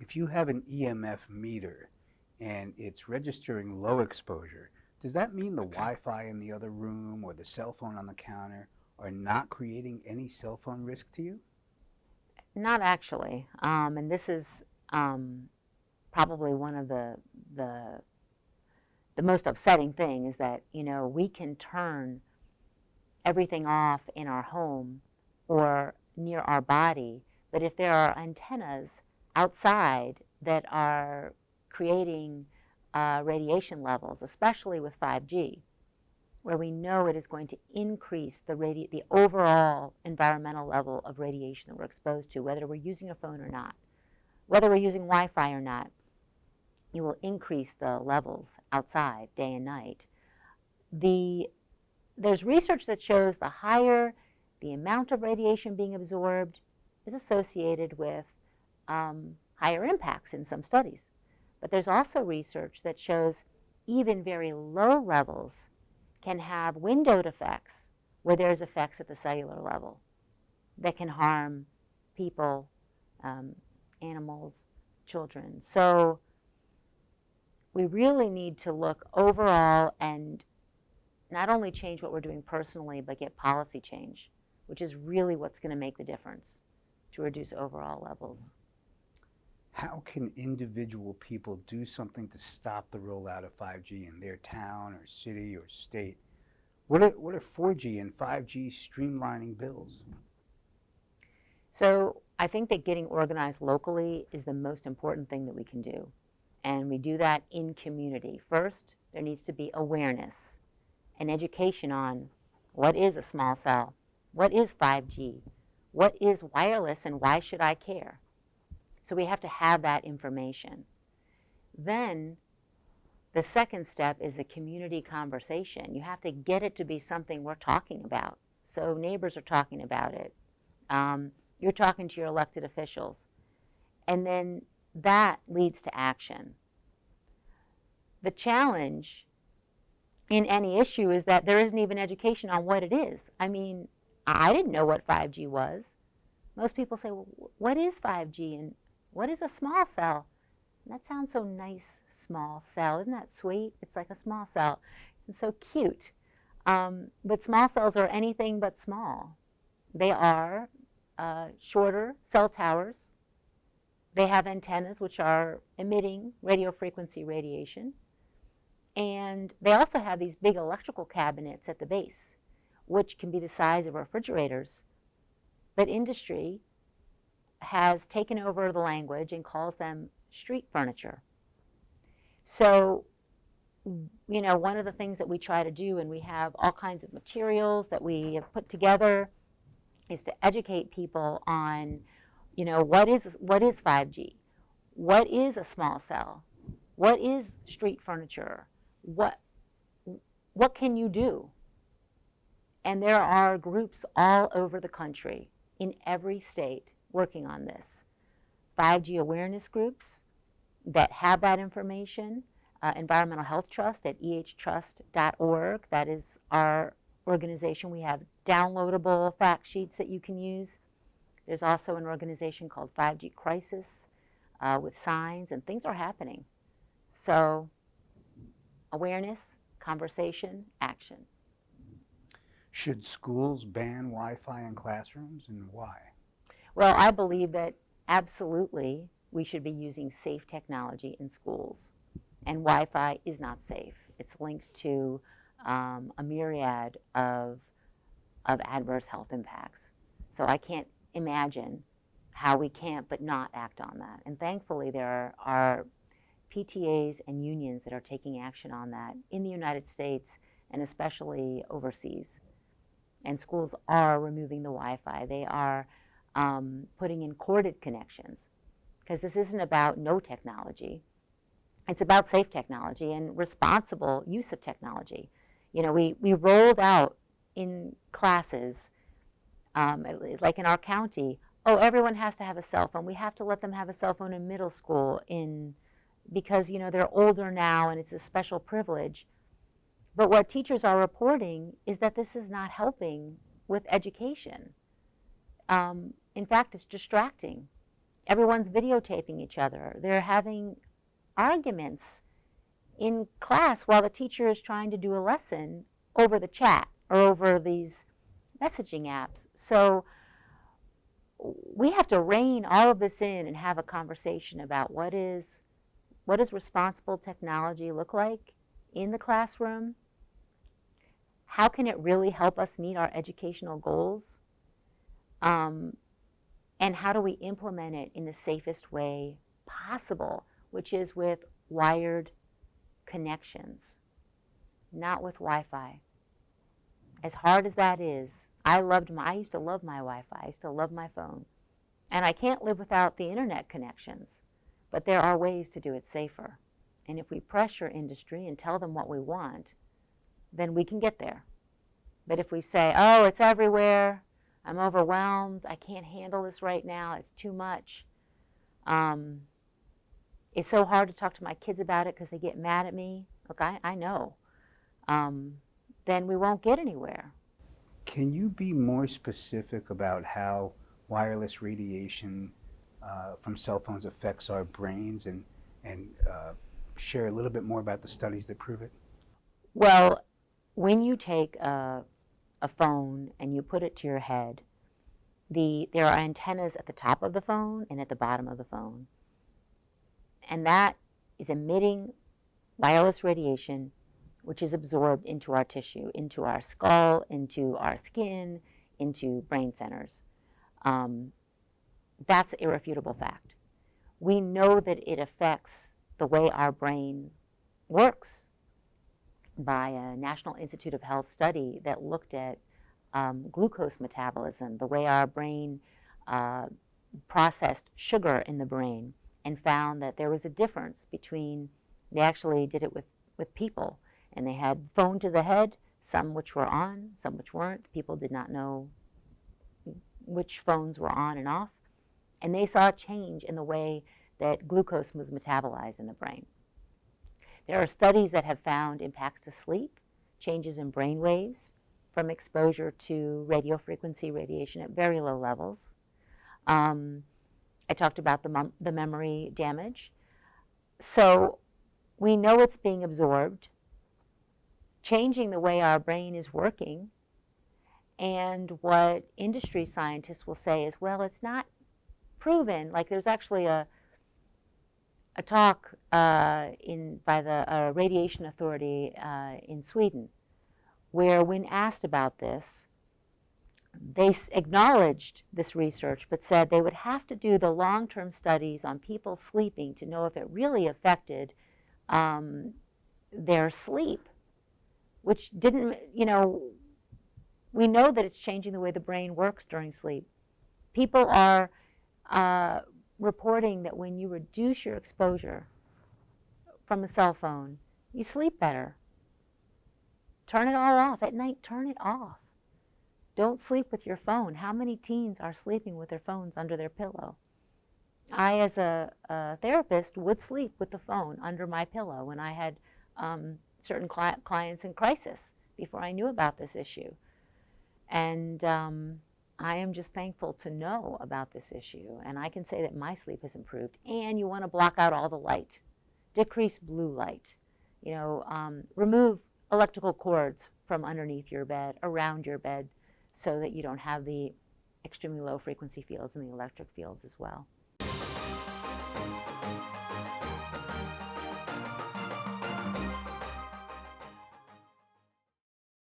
if you have an EMF meter and it's registering low exposure, does that mean the Wi-Fi in the other room or the cell phone on the counter are not creating any cell phone risk to you? Not actually. And this is probably one of the most upsetting thing is that, we can turn everything off in our home or near our body, but if there are antennas outside that are creating radiation levels, especially with 5G, where we know it is going to increase the overall environmental level of radiation that we're exposed to, whether we're using a phone or not, whether we're using Wi-Fi or not, you will increase the levels outside day and night. There's research that shows the higher the amount of radiation being absorbed is associated with higher impacts in some studies. But there's also research that shows even very low levels can have windowed effects where there's effects at the cellular level that can harm people, animals, children. So we really need to look overall and not only change what we're doing personally, but get policy change, which is really what's going to make the difference to reduce overall levels. How can individual people do something to stop the rollout of 5G in their town or city or state? What are 4G and 5G streamlining bills? So I think that getting organized locally is the most important thing that we can do. And we do that in community. First, there needs to be awareness and education on what is a small cell, what is 5G, what is wireless, and why should I care? So we have to have that information. Then the second step is a community conversation. You have to get it to be something we're talking about. So neighbors are talking about it. You're talking to your elected officials. And then that leads to action. The challenge in any issue is that there isn't even education on what it is. I mean, I didn't know what 5G was. Most people say, well, what is 5G and what is a small cell? And that sounds so nice, small cell. Isn't that sweet? It's like a small cell. It's so cute. But small cells are anything but small. They are shorter cell towers. They have antennas which are emitting radio frequency radiation. And they also have these big electrical cabinets at the base, which can be the size of refrigerators. But industry has taken over the language and calls them street furniture. So, one of the things that we try to do, and we have all kinds of materials that we have put together, is to educate people on, what is 5G? What is a small cell? What is street furniture? What can you do? And there are groups all over the country, in every state, working on this. 5G awareness groups that have that information. Environmental Health Trust at ehtrust.org. That is our organization. We have downloadable fact sheets that you can use. There's also an organization called 5G Crisis with signs, and things are happening. So awareness, conversation, action. Should schools ban Wi-Fi in classrooms, and why? Well, I believe that absolutely we should be using safe technology in schools. And Wi-Fi is not safe. It's linked to a myriad of adverse health impacts. So I can't imagine how we can't but not act on that. And thankfully there are PTAs and unions that are taking action on that in the United States and especially overseas. And schools are removing the Wi-Fi. They are putting in corded connections, because this isn't about no technology. It's about safe technology and responsible use of technology. We rolled out in classes, like in our county, everyone has to have a cell phone. We have to let them have a cell phone in middle school because they're older now and it's a special privilege. But what teachers are reporting is that this is not helping with education. In fact, it's distracting. Everyone's videotaping each other. They're having arguments in class while the teacher is trying to do a lesson over the chat or over these messaging apps. So we have to rein all of this in and have a conversation about what does responsible technology look like in the classroom? How can it really help us meet our educational goals? And how do we implement it in the safest way possible, which is with wired connections, not with Wi-Fi. As hard as that is, I used to love my Wi-Fi. I used to love my phone. And I can't live without the internet connections, but there are ways to do it safer. And if we pressure industry and tell them what we want, then we can get there. But if we say, oh, it's everywhere, I'm overwhelmed, I can't handle this right now, it's too much. It's so hard to talk to my kids about it because they get mad at me. Look, I know. Then we won't get anywhere. Can you be more specific about how wireless radiation from cell phones affects our brains and share a little bit more about the studies that prove it? Well, when you take a phone and you put it to your head, there are antennas at the top of the phone and at the bottom of the phone. And that is emitting wireless radiation, which is absorbed into our tissue, into our skull, into our skin, into brain centers. That's an irrefutable fact. We know that it affects the way our brain works by a National Institute of Health study that looked at glucose metabolism, the way our brain processed sugar in the brain, and found that there was a difference between, they actually did it with people, and they had phone to the head, some which were on, some which weren't. People did not know which phones were on and off, and they saw a change in the way that glucose was metabolized in the brain. There are studies that have found impacts to sleep, changes in brain waves from exposure to radio frequency radiation at very low levels. I talked about the memory damage. So we know it's being absorbed, changing the way our brain is working. And what industry scientists will say is, well, it's not proven. Like there's actually a talk by the Radiation Authority in Sweden, where when asked about this, they acknowledged this research, but said they would have to do the long-term studies on people sleeping to know if it really affected their sleep, which didn't, we know that it's changing the way the brain works during sleep. People are reporting that when you reduce your exposure from a cell phone, you sleep better. Turn it all off. At night, turn it off. Don't sleep with your phone. How many teens are sleeping with their phones under their pillow? I, as a therapist, would sleep with the phone under my pillow when I had certain clients in crisis before I knew about this issue. And I am just thankful to know about this issue. And I can say that my sleep has improved. And you want to block out all the light. Decrease blue light. Remove electrical cords from underneath your bed, around your bed, so that you don't have the extremely low frequency fields and the electric fields as well.